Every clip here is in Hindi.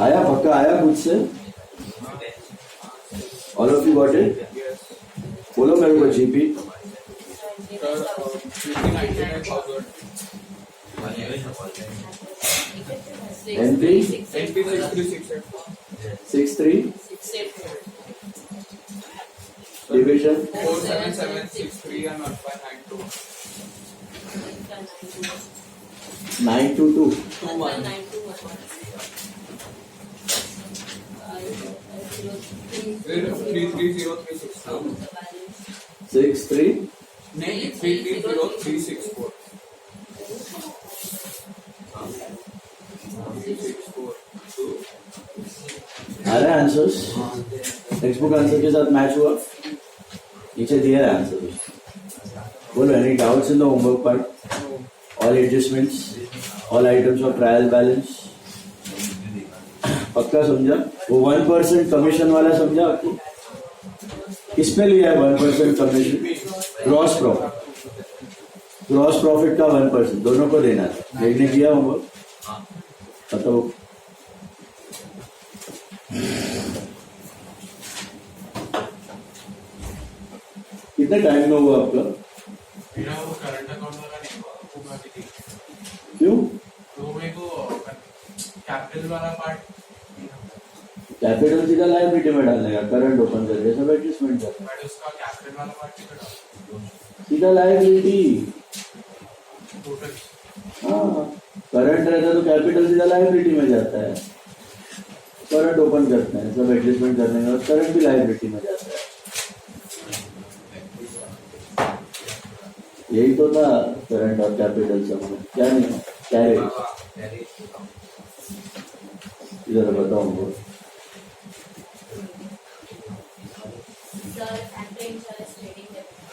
आया पक्का आया खुद से? All of you got it? बोलो मेरे को जीपी। एनपी 63 डिविजन 47763 and 1592 922 63 नहीं 330364 आ रहा है आंसर्स? टेक्स्ट बुक आंसर के साथ मैच हुआ? नीचे दिया है आंसर। बोलो any doubts in the homework part? All adjustments, all items of trial balance पक्का समझा? वो 1% कमीशन वाला समझा आपको? किस पे लिया है 1% commission? Gross profit, gross profit का 1% दोनों को देना था। देखने किया होमवर्क? बताओ। कितने टाइम में हुआ आपका? मेरा वो करंट अकाउंट वाला नहीं हुआ थी। क्यों? तो मेरे को कैपिटल वाला पार्ट, कैपिटल सीधा लायबिलिटी में डालने का, करंट ओपन करके सब एडजस्टमेंट करना। बट उसका कैपिटल वाला पार्ट नहीं बता सीधा लायबिलिटी। टोटल। हाँ, करंट रहता तो कैपिटल सीधा लायबिलिटी में जाता है। करंट ओपन करते हैं सब एडजस्टमेंट करने के बाद, करंट भी लायबिलिटी में जाता है। यही तो था करंट और कैपिटल सब में। क्या नहीं कैरेज? इधर बताऊंगा।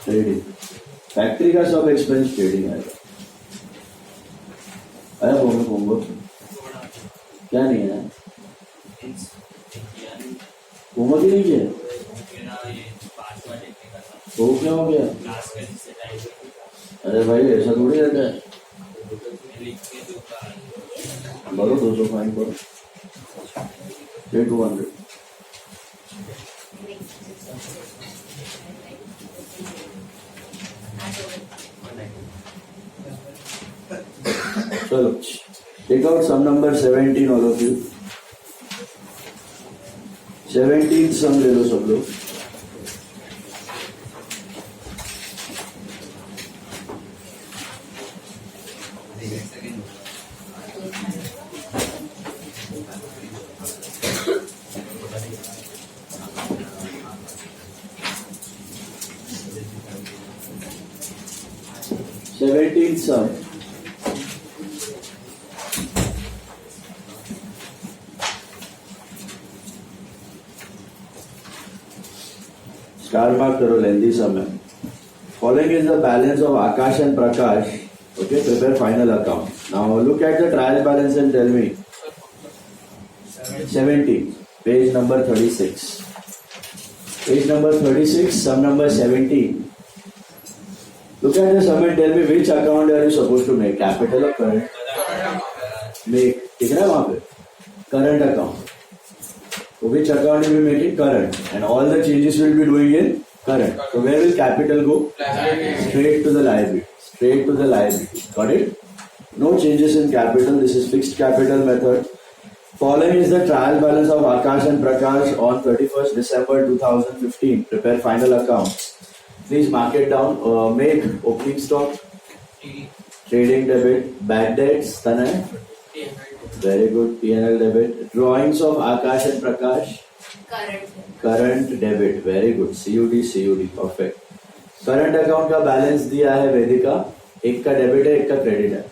ट्रेडिंग, फैक्ट्री का सब एक्सपेंस ट्रेडिंग आएगा। आया होमवर्क? क्या नहीं है? होमवर्क ही नहीं किया? तो क्या हो गया? अरे भाई ऐसा थोड़ी रहता है। बोलो 200 फाइन करो 200। चलो take out some number 17 all of you. 17 some ले लो सब लोग। सम स्टार मार्क करो, लेंदी सम है। Following is the balance of Akash and Prakash. Okay, prepare final account. Now look at the trial balance and tell me. 17, page number 36. Page number 36, sum number 17. Look at the sum and tell me which account are you supposed to make? Capital or current? Make. दिख रहा है वहाँ पे? Current account. So which account you will be making? Current. And all the changes will be doing in current. So where will capital go? Straight to the liability. Straight to the liability. Got it? No changes in capital. This is fixed capital method. Following is the trial balance of Akash and Prakash on 31st December 2015. Prepare final accounts. Please mark it down. Make opening stock, trading debit, bad debts. Tanay? Very good. P&L debit. Drawings of Akash and Prakash. Current debit. Very good. CUD. Perfect. Current account का बैलेंस दिया है वेदिका। एक का डेबिट है, एक का क्रेडिट है।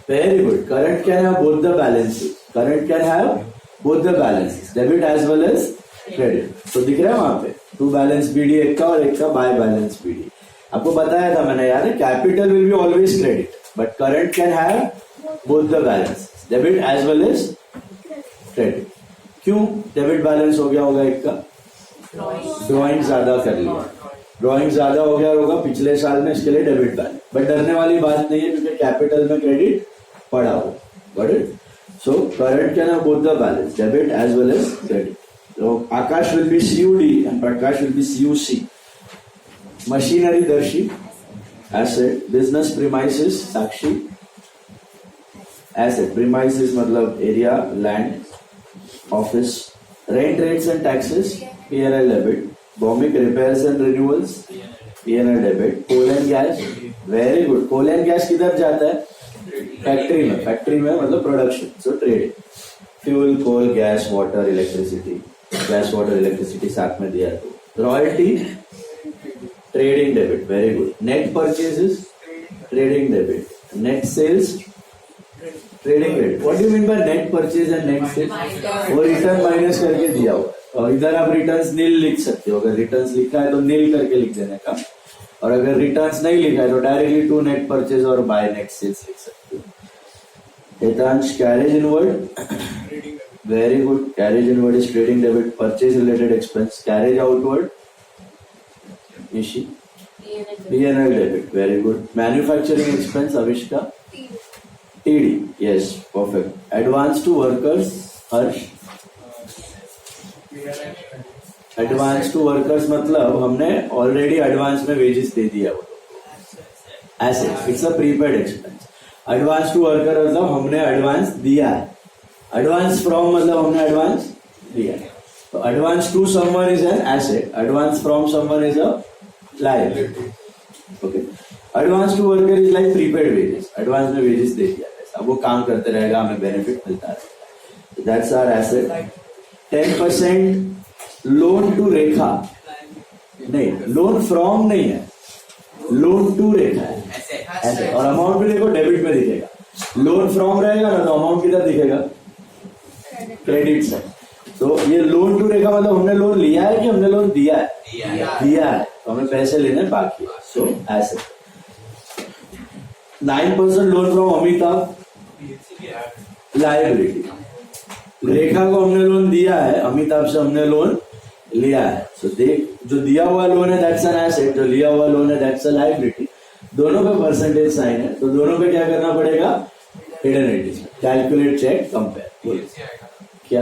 Very good. Current can have both the balances. Current can have both the balances. Debit as well as credit. तो दिख रहा है वहाँ पे 2 बैलेंस BD एक का और एक का बाय बैलेंस BD। आपको बताया था मैंने, याद है? Capital will be always credit but current can have both the balance, debit as well as credit. क्यों डेबिट बैलेंस हो गया होगा? एक का ड्रॉइंग ज्यादा कर लिया, ड्रॉइंग ज्यादा हो गया होगा पिछले साल में, इसके लिए डेबिट बैलेंस, बट डरने वाली बात नहीं है क्योंकि कैपिटल में क्रेडिट पड़ा हो, got it? So current can have both the balance, debit as well as credit. So Akash will be COD and Prakash will be COC. Machinery Darshi, asset. Business premises Sakshi. Asset. Premises मतलब area, land, office. Rent rates and taxes P&L debit. Bombing repairs and renewals P&L debit. Coal and gas, very good. Coal and gas किधर जाता है? फैक्ट्री में. फैक्ट्री में मतलब production, so trading. Fuel, coal, gas, water, electricity. Gas, water, electricity साथ में दिया तो. Royalty trading debit, very good. Net purchases trading debit. Net sales trading debit. What do you mean by net purchase and net sales? वो रिटर्न माइनस करके दिया हुआ है और इधर आप रिटर्न्स नील लिख सकते हो. अगर रिटर्न्स लिखा है तो नील करके लिख देने का, और अगर रिटर्न्स नहीं लिखा है तो डायरेक्टली टू नेट परचेज और बाय नेट सेल्स लिख सकते हो. Hitansh carriage inward, very good. Carriage inward is trading debit. Purchase related expense. Carriage outward, Nishi, P&L debit. Very good. Manufacturing expense, Avishka, TD. Yes, perfect. Advance to workers, Harsh. Advance to workers मतलब हमने already advance में wages दे दिया वो. Assets. It's a prepaid expense. Advance to worker मतलब हमने advance दिया है. एडवांस फ्रॉम मतलब हमने एडवांस दिया. तो advance to someone is an asset, advance from someone is a liability. Okay. Advance to worker is like prepaid wages. Advance में वेजेस दे दिया है, अब वो काम करते रहेगा, हमें बेनिफिट मिलता है. That's our asset. 10% loan to Rekha, नहीं लोन फ्रॉम नहीं है, लोन टू रेखा है एसेट. और अमाउंट भी देखो डेबिट में दिखेगा. लोन फ्रॉम रहेगा ना तो अमाउंट किधर दिखेगा? क्रेडिट से. तो ये लोन टू रेखा मतलब हमने लोन लिया है कि हमने लोन दिया है? दिया है, तो हमें पैसे लेने बाकी है. So asset. 9% loan from Amitabh, liability. Rekha को हमने लोन दिया है, अमिताभ से हमने लोन लिया है. सो देख, जो दिया हुआ लोन है दैट्स एन एसेट, जो लिया हुआ लोन है दैट्स अ लायबिलिटी. दोनों पे परसेंटेज साइन है, तो दोनों पे क्या करना पड़ेगा? Hidden entries. Calculate, check, compare. क्या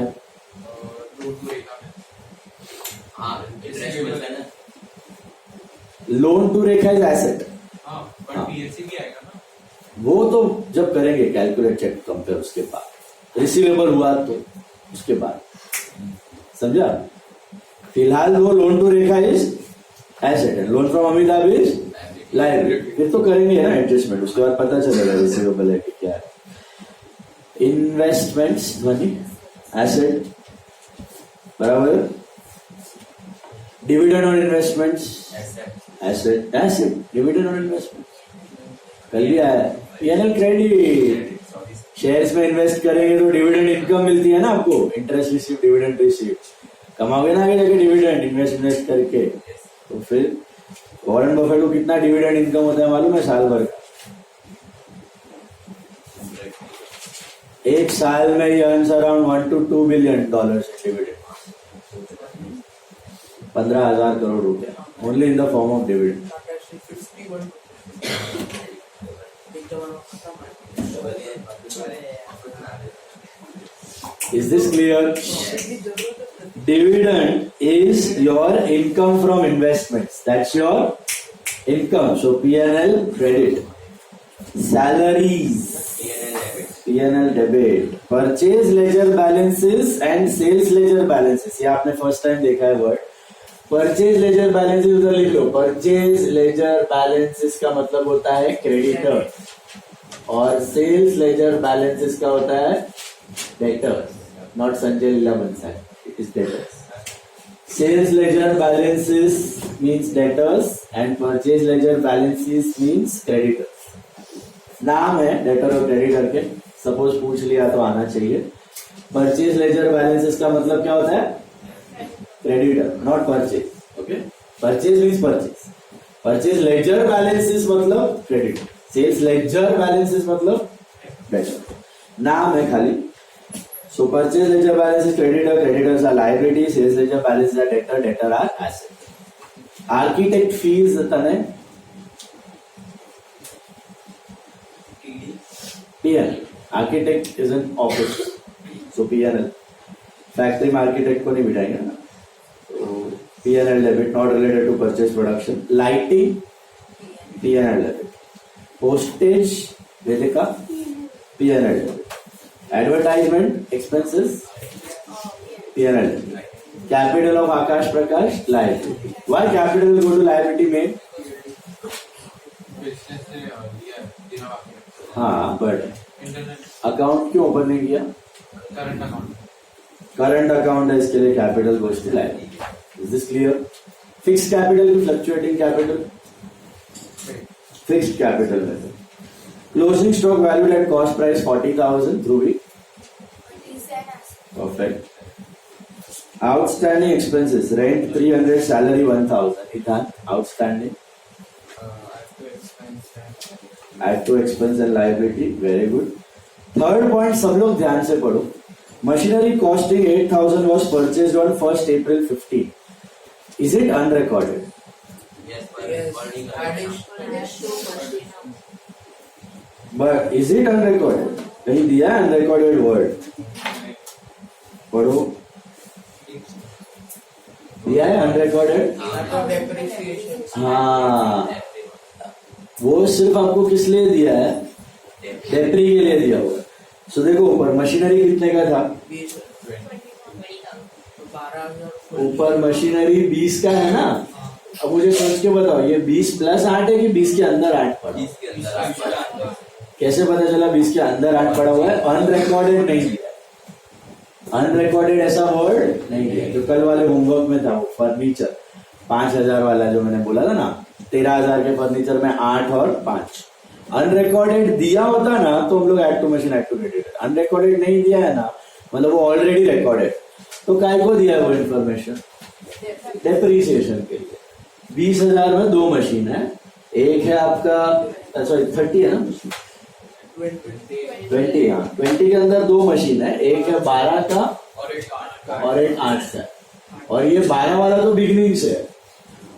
loan to Rekha is asset. वो तो जब करेंगे कैलकुलेट, चेक, कंपेयर, उसके बाद रिसीवेबल हुआ तो उसके बाद, समझा? फिलहाल वो loan to Rekha is asset है, loan from Amitabh is liability. फिर तो करेंगे ना एडजस्टमेंट, उसके बाद पता चलेगा रिसीवेबल है कि क्या है. इन्वेस्टमेंट्स मनी एसेट, बराबर. Dividend on investments asset, asset. Dividend on investment कर लिया है. P&L credit. शेयर्स में इन्वेस्ट करेंगे तो डिविडेंड इनकम मिलती है ना आपको, इंटरेस्ट रिसीव, डिविडेंड रिसीव. कमाओगे ना आगे जाके डिविडेंड इन्वेस्ट करके. तो फिर वॉरेन बफेट को कितना डिविडेंड इनकम होता है मालूम है साल भर का? एक साल में ही earns around $1 to $2 billion dividend. 15,000 crore रुपया only in the form of dividend. Is this clear? Dividend is your income from investments. That's your income. So P&L credit. Salaries, P&L debit. Purchase ledger balances and sales ledger balances. ये आपने फर्स्ट टाइम देखा है वर्ड. परचेज लेजर बैलेंसेस उधर लिख लो. परचेज लेजर बैलेंसेस का मतलब होता है क्रेडिटर, और सेल्स लेजर बैलेंसेस का होता है debtors. Not Sanjay Leela Bansal, it is debtors. Sales ledger balances means debtors and purchase ledger balances means creditors. नाम है डेटर और क्रेडिटर के, सपोज पूछ लिया तो आना चाहिए. परचेज लेजर बैलेंसेस का मतलब क्या होता है? Creditor, not purchase. Okay. Purchase means purchase. Purchase ledger balances मतलब क्रेडिटर. सेल्स लेजर बैलेंसेस मतलब डेटर. नाम है खाली. So purchase ledger balances creditor, creditors are liability, sales ledger balances are debtor, debtor are asset. Architect fees ताने PNL. Architect is an office, so PNL. Factory में आर्किटेक्ट को नहीं बिठाएंगे ना, तो PNL debit not related to purchase production. Lighting PNL debit. Postage Vedika PNL debit. Advertisement expenses PNL debit. Capital of Akash Prakash liability. Why capital go to liability में? बिजनेस से दिना बाकी है. हाँ, बट इंटरनेट अकाउंट क्यों ओपन नहीं किया? Current account. करंट अकाउंट है, इसके लिए capital goes to liability. Is this clear? Fixed capital की फ्लक्चुएटिंग कैपिटल. फिक्स्ड कैपिटल में closing stock valued at cost price 40,000 through week. Perfect. Outstanding expenses rent 300, salary 1,000. इधर outstanding add to expense and liability. Very good. Third point सब लोग ध्यान से पढ़ो. Machinery costing 8,000 was purchased on 1st April 15. Is it unrecorded? But is it unrecorded? कहीं दिया है unrecorded word? पढ़ो. दिया है unrecorded? हाँ, वो सिर्फ आपको किस लिए दिया है? डेप्री के लिए दिया हुआ. सो देखो ऊपर मशीनरी कितने का था? ऊपर मशीनरी 20 का है ना. अब मुझे सोच के बताओ, ये 20 प्लस 8 है कि 20 के अंदर 8 पड़ा? कैसे पता चला 20 के अंदर 8 पड़ा हुआ है? अनरिकॉर्डेड नहीं दिया. अनरिकॉर्डेड ऐसा वर्ड नहीं दिया. जो कल वाले होमवर्क में था वो फर्नीचर 5,000 वाला जो मैंने बोला था ना, 13,000 के फर्नीचर में 8 और 5. अनरिकॉर्डेड दिया होता ना तो हम लोग add to machine add to credit. Unrecorded नहीं दिया है ना, मतलब वो ऑलरेडी रिकॉर्डेड. तो काय को दिया है वो इन्फॉर्मेशन? डेप्रिसिएशन के लिए. 20,000 में 2 मशीन है. एक है आपका, सॉरी 30 है ना, 20. हाँ, 20 के अंदर 2 मशीन है. एक है 12 का और एक 8 का. और ये 12 वाला तो बिगिनिंग से है,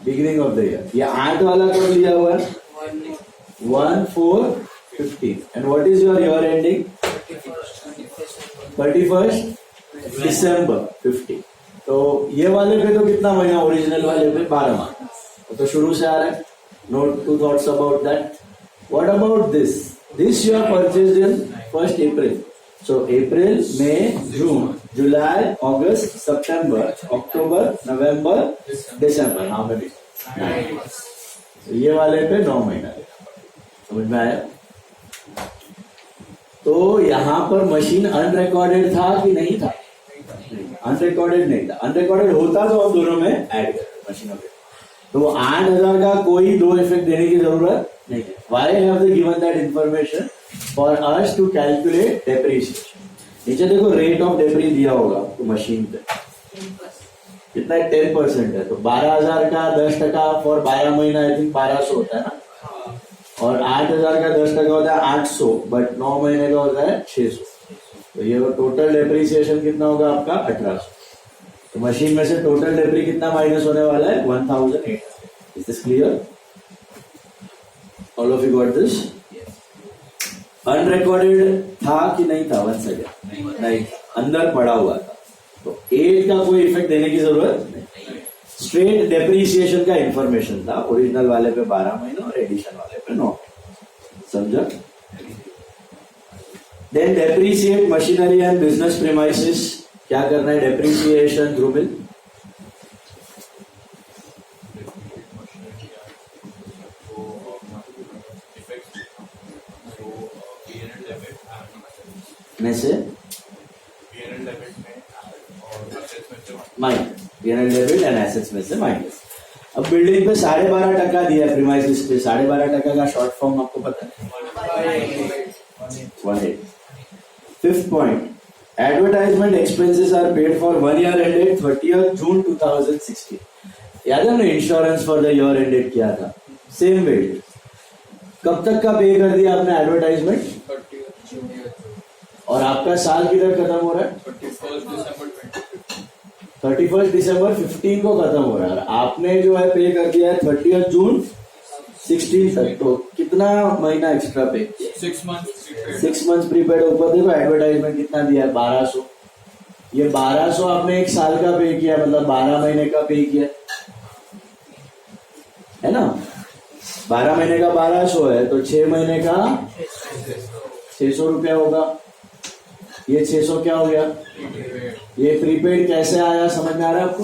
बिगिनिंग ऑफ द ईयर. ये 8 वाला कब लिया हुआ है? 1/4/15. And what is your year ending? 31st December 15. तो ये वाले पे तो कितना महीना? ओरिजिनल वाले पे 12 माह. तो शुरू से आ रहा है. No two thoughts about that. What about this? This you are purchased in 1st April. So अप्रैल, मई, जून, जुलाई, अगस्त, सितंबर, अक्टूबर, नवंबर, दिसंबर. हाँ मैं भी ये वाले पे 9 महीना. समझ में आया? तो यहां पर मशीन अनरिकॉर्डेड था कि नहीं था? अनरिकॉर्डेड नहीं था. अनरिकॉर्डेड होता तो हम दोनों में ऐड करते मशीनों पे. तो 8,000 का कोई 2 इफेक्ट देने की जरूरत नहीं है. Why have they given that information? For us to calculate depreciation. नीचे देखो रेट ऑफ डेप्री दिया होगा तो मशीन पे कितना है? 10% है. तो 12,000 का 10% फॉर 12 महीना आई थिंक 1,200 होता है ना. और 8,000 का 10% होता है 800, बट 9 महीने का होता है 600. तो ये टोटल डेप्रिसिएशन कितना होगा आपका? 1,800. तो मशीन में से टोटल डेप्री कितना माइनस होने वाला है? 1,800. Is this clear? All of you got this? Unrecorded था कि नहीं था? One second. नहीं, अंदर पड़ा हुआ था. तो 8 का कोई इफेक्ट देने की जरूरत नहीं. स्ट्रेट डेप्रिसिएशन का इंफॉर्मेशन था. ओरिजिनल वाले पे 12 महीने और एडिशन वाले पे 9. समझा? Then depreciate machinery and business premises. क्या करना है? Depreciation through bill. में से minus. PNL debit and assets में से माइनस. अब बिल्डिंग पे 12.5% दिया है प्रीमाइसेस पे. 12.5% का शॉर्ट फॉर्म आपको पता है? 1/8. Fifth point, advertisement expenses are paid for 1 year ended 30th June 2016. याद है हमने insurance for the year ended किया था. Same wait. कब तक का पे कर दिया आपने एडवर्टाइजमेंट? और आपका साल किधर खत्म हो रहा है? 31 दिसंबर 15 को खत्म हो रहा है, आपने जो है पे कर दिया है 30 जून 16 तक, तो कितना महीना एक्स्ट्रा पे? 6 months. 6 month prepaid. ऊपर देखो एडवर्टाइजमेंट कितना दिया है, 1200। ये 1200 आपने एक साल का पे किया, मतलब 12 महीने का पे किया है ना। 12 महीने का 1200 है, तो 6 महीने का 600 रुपया होगा। ये 600 क्या हो गया? ये प्रीपेड कैसे आया, समझ में आ रहा है आपको?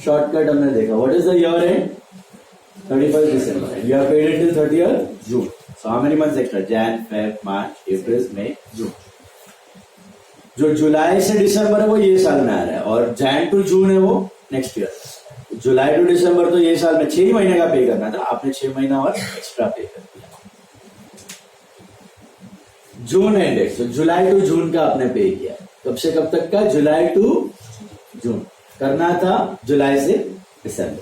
शॉर्टकट हमने देखा। What is the year end? 31 December. You are paid it till 30 June. So how many months extra? Jan, Feb, March, April, May, June. जो जुलाई से दिसंबर है वो ये साल में आ रहा है, और जैन टू जून है वो नेक्स्ट ईयर। जुलाई टू दिसंबर तो ये साल में 6 महीने का पे करना था, आपने 6 महीना और एक्स्ट्रा पे कर दिया। जून एंडेड, तो जुलाई टू जून का आपने पे किया। कब से कब तक का? जुलाई टू जून करना था, जुलाई से दिसंबर।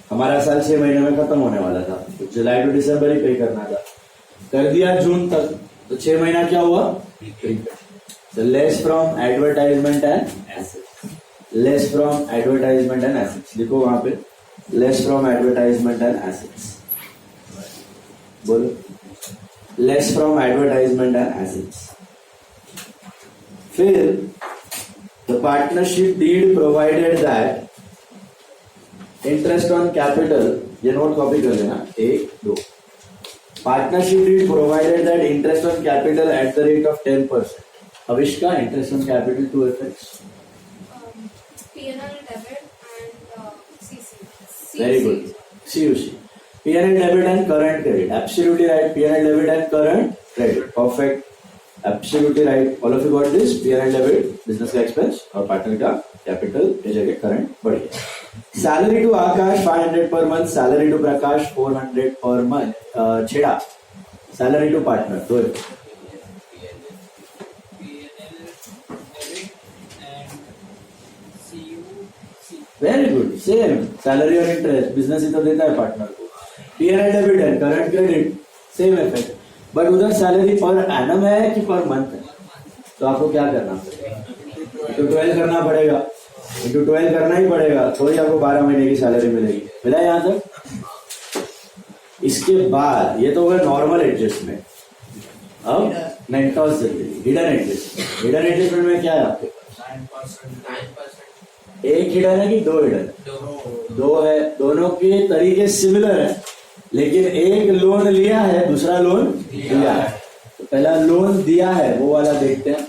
हमारा साल 6 महीने में खत्म होने वाला था, तो जुलाई टू दिसंबर ही पे करना था, कर दिया जून तक, तो 6 महीना क्या हुआ? So less from advertisement and assets. Less from advertisement and assets. लिखो वहां पे less from advertisement and assets. बोलो less from advertisement and assets. फिर the partnership deed provided that interest on capital, ये नोट कॉपी कर लेना, 1, 2. Partnership deed provided that interest on capital at the rate of 10%. Avishka, interest on capital, two effects. P&L debit and CC. Very good. CUC. P&L debit and current credit. Absolutely right. P&L debit and current credit. Perfect. Absolutely right. All of you got this. P&L debit, business का expense और partner का capital, ये जगह current बढ़िया. Salary to Akash 500 per month. Salary to Prakash 400 per month. छेड़ा. Salary to partner. दो effect. Very good. Same salary और इंटरेस्ट, बिजनेस ही तो देता है पार्टनर को. P&L डेबिट है, current credit, same effect. But उधर सैलरी पर एनम है कि पर मंथ है, तो आपको क्या करना पड़ेगा? तो 12 करना पड़ेगा, इंटू 12 करना ही पड़ेगा, थोड़ी आपको 12 महीने की सैलरी मिलेगी. मिला यहाँ तक? इसके बाद ये तो होगा नॉर्मल एडजस्टमेंट. अब नेटकॉस्ट हिडन एडजस्टमेंट. हिडन एडजस्टमेंट में क्या है आपके पास? 9%. एक हिडन है कि 2 हिडन? 2 है. दोनों के तरीके सिमिलर है, लेकिन एक लोन लिया है, दूसरा लोन दिया है. तो पहला लोन दिया है वो वाला देखते हैं.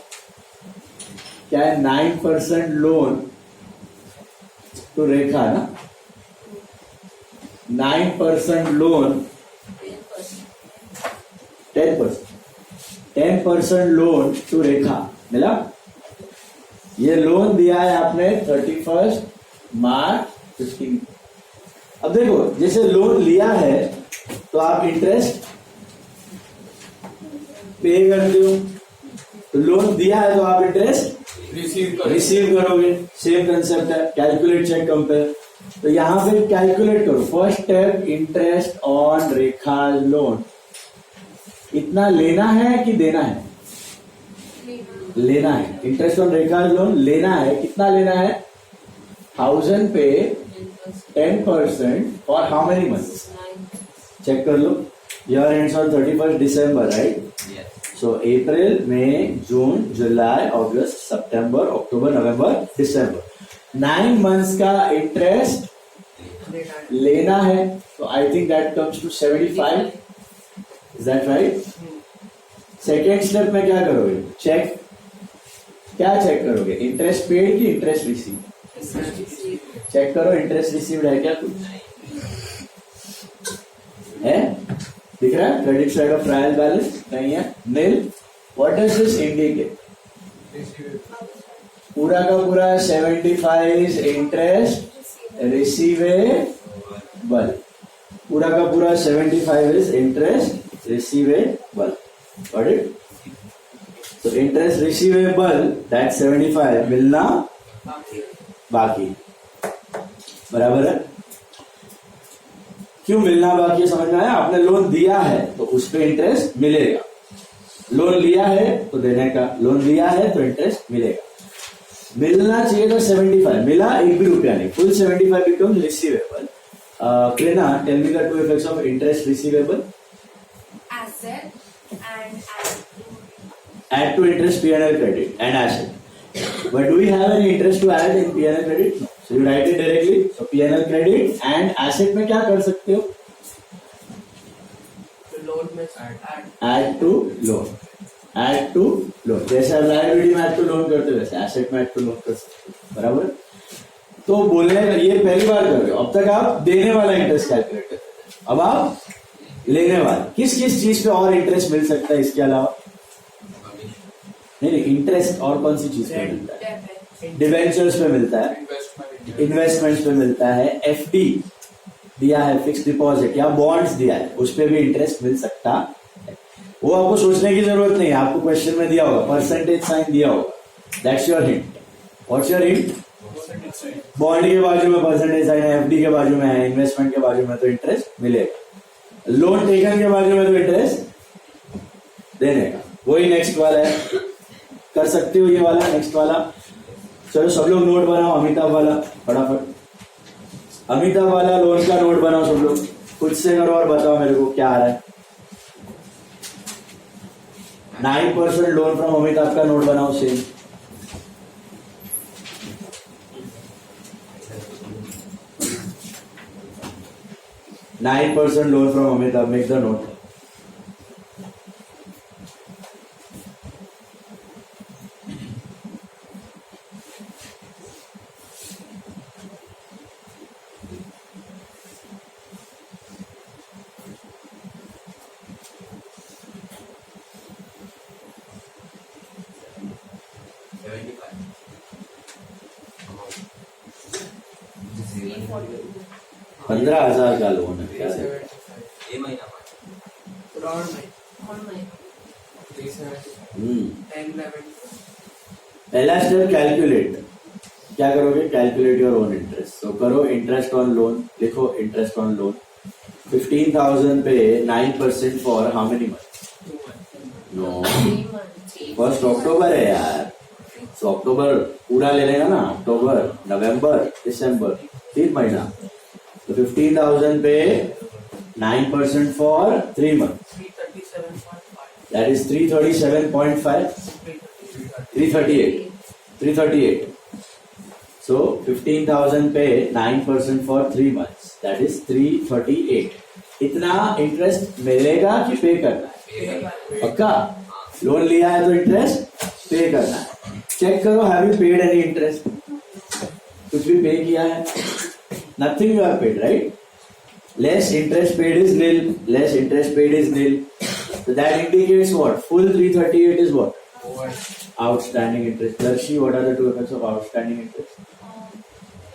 क्या है? 9% लोन तो रेखा ना, 9% लोन 10% लोन टू रेखा. मिला? ये लोन दिया है आपने 31 मार्च 15. अब देखो, जैसे लोन लिया है तो आप इंटरेस्ट पे करते हो, तो लोन दिया है तो आप इंटरेस्ट रिसीव करोगे. सेम कंसेप्ट है. Calculate, check, compare. तो यहां पे कैलकुलेट करो. First step, interest on Rekha loan. इतना लेना है कि देना है? लेना है. इंटरेस्ट ऑन रेखा लोन लेना है. कितना लेना है? 1000 पे 10% for how many months? Check कर लो. Year ends on 31 December, right? So April, May, June, July, August, September, October, November, December. 9 months का इंटरेस्ट लेना है. तो I think that comes to 75. Is that right? Second step में क्या करोगे? चेक. क्या चेक करोगे? इंटरेस्ट पेड की इंटरेस्ट रिसीव? चेक करो इंटरेस्ट रिसीव्ड है क्या? कुछ है? दिख रहा है? Credit side of trial balance नहीं है, nil. What does this indicate? पूरा का पूरा 75 इंटरेस्ट रिसीवेबल. पूरा का पूरा 75 is interest receivable. Got it? तो इंटरेस्ट रिसीवेबल दैट 75 मिलना बाकी. बराबर है? क्यों मिलना बाकी है समझ में आया? आपने लोन दिया है तो उस पर इंटरेस्ट मिलेगा. लोन लिया है तो देने का, लोन लिया है तो इंटरेस्ट मिलेगा. मिलना चाहिए था 75, मिला एक भी रुपया नहीं, full 75 becomes receivable. Krina, tell me the two effects of interest receivable. Asset and Add to interest P&L credit and asset. But do we have any interest to add in P&L credit? No. So you write it directly. So P&L credit and asset में क्या कर सकते हो? लोन में Add to loan. Add to loan. जैसे आप liability में add to loan करते हो वैसे asset में add to loan कर सकते हो, बराबर? तो बोलने का ये पहली बार कर रहे हो. अब तक आप देने वाला इंटरेस्ट कैलकुलेट करते थे. अब आप लेने वाला. किस किस चीज पे और इंटरेस्ट मिल सकता है इसके अलावा? नहीं, इंटरेस्ट और कौन सी चीज पे मिलता है? debit. डिवेंचर्स पे मिलता है, इन्वेस्टमेंट्स पे मिलता है, एफडी दिया है, फिक्स डिपॉजिट या बॉन्ड्स दिया है, उस पे भी इंटरेस्ट मिल सकता है. वो आपको सोचने की जरूरत नहीं है, आपको क्वेश्चन में दिया होगा, परसेंटेज साइन दिया होगा. That's your hint. What's your hint? Bond के बाजू में परसेंटेज साइन है, एफडी के बाजू में है, इन्वेस्टमेंट के बाजू में तो इंटरेस्ट मिलेगा. लोन टेकन के बाजू में तो इंटरेस्ट देने का. वही नेक्स्ट वाला है, कर सकते हो ये वाला, नेक्स्ट वाला. चलो सब लोग नोट बनाओ, अमिताभ वाला फटाफट. अमिताभ वाला लोन का नोट बनाओ सब लोग, खुद से करो और बताओ मेरे को क्या आ रहा है. 9% लोन फ्रॉम अमिताभ का नोट बनाओ same. %9 loan from Amitabh. Make the note. $15,000 का लोन है क्या? ये महीना पहला स्टेप कैलकुलेट. क्या करोगे? Calculate your own interest. तो करो इंटरेस्ट ऑन लोन, लिखो इंटरेस्ट ऑन लोन. 15,000 पे 9% for how many month? No, 3 months. First अक्टूबर है यार. तो अक्टूबर पूरा ले लेगा ना, अक्टूबर, नवंबर, दिसंबर, 3 महीना. तो 15,000 पे 9% for 3 months. 337.5. That is 337.5. 338. So 15,000 पे 9% for 3 months. That is 338. इतना इंटरेस्ट मिलेगा कि पे करना है? पक्का? लोन लिया है तो इंटरेस्ट पे करना है. चेक करो, have you paid any interest? कुछ भी पे किया है? Nothing you have paid, right? Less interest paid is nil. Less interest paid is nil. So that indicates what? Full 338 is what? Outstanding interest. Darshi, what are the two effects of outstanding interest?